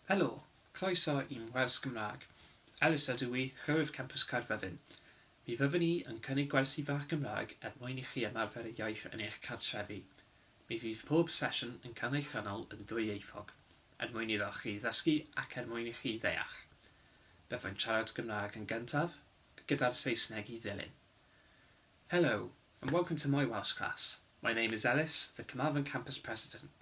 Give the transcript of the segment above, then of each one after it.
Helo, croeso i'n gwers Gymraeg. Elis ydw i, Llywydd Campws Caerfyrddin. Mi fyddwn ni yn cynnig gwersi fach Gymraeg mwyn i chi ymarfer y iaith yn eich cartrefi. Mi fydd pob sesiwn yn cael ei chynnal yn ddwyieithog, mwyn iddo chi ddysgu ac mwyn i chi ddeall. Byddai'n siarad Gymraeg yn gyntaf, gyda'r Saesneg i ddilyn. Hello, and welcome to my Welsh class. My name is Elis, the Carmarthen Campus President.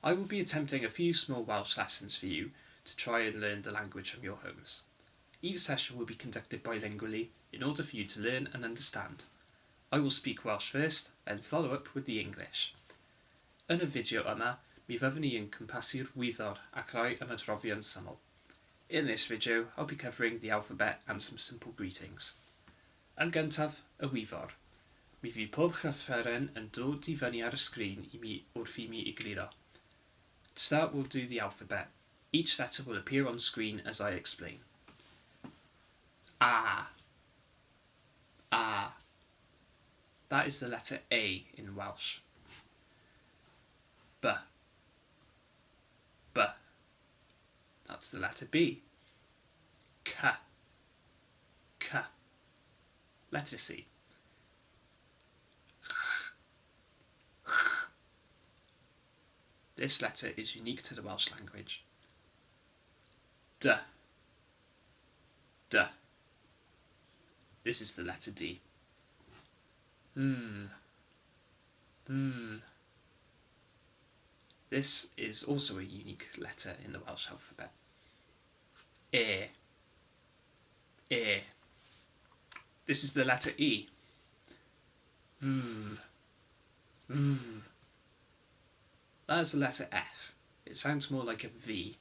I will be attempting a few small Welsh lessons for you to try and learn the language from your homes. Each session will be conducted bilingually in order for you to learn and understand. I will speak Welsh first, then follow up with the English. Yn y fideo yma, mi fyddwn ni yn cwmpasu'r wyddor ac rai ymadroddion syml. In this video, I'll be covering the alphabet and some simple greetings. Yn gyntaf, y wyddor. Mi fydd pob llythyren yn dod i fyny ar y sgrin wrth i mi egluro. To start, we'll do the alphabet. Each letter will appear on screen as I explain. A. A. That is the letter A in Welsh. B. B. That's the letter B. C. C. Letter C. This letter is unique to the Welsh language. D. D. This is the letter D. Th. Th. This is also a unique letter in the Welsh alphabet. E. E. This is the letter E. V. V. That is the letter F. It sounds more like a V.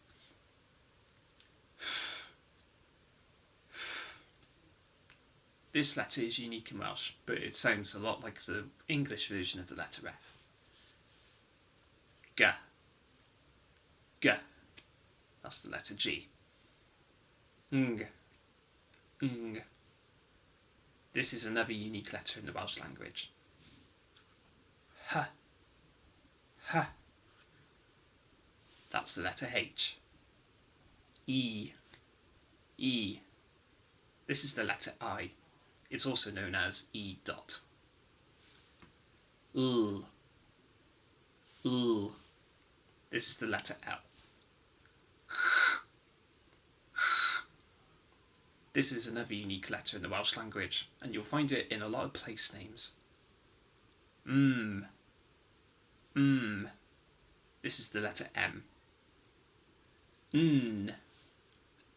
This letter is unique in Welsh, but it sounds a lot like the English version of the letter F. G. G. That's the letter G. Ng. Ng. This is another unique letter in the Welsh language. H. H. That's the letter H. E. E. This is the letter I. It's also known as E dot. L. L. This is the letter L. This is another unique letter in the Welsh language, and you'll find it in a lot of place names. M. M. This is the letter M. N.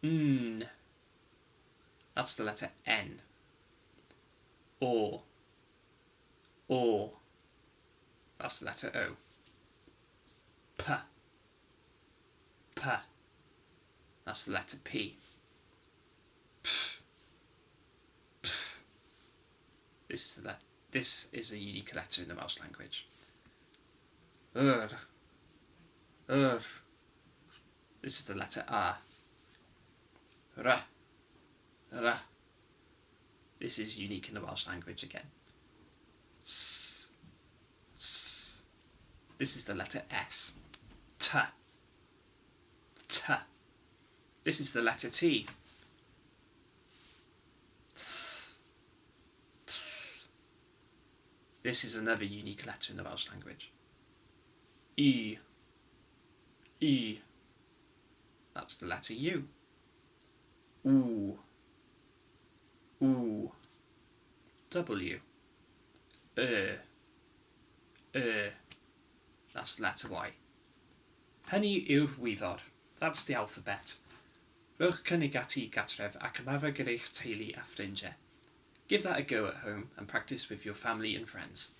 N. That's the letter N. O. O. That's the letter O. P. P. That's the letter P. P. P. This is a unique letter in the Welsh language. Ur. Ur. This is the letter R. R. R. This is unique in the Welsh language again. S. S. This is the letter S. T. T. This is the letter T. Th. Th. This is another unique letter in the Welsh language. E. E. That's the letter U. Oo. Oo. W. That's the letter Y. Hynny yw'r wyddor. That's the alphabet. Rhowch cynnig ati I gatref ac ymarfer gyda'ch teulu a ffrindiau. Give that a go at home and practice with your family and friends.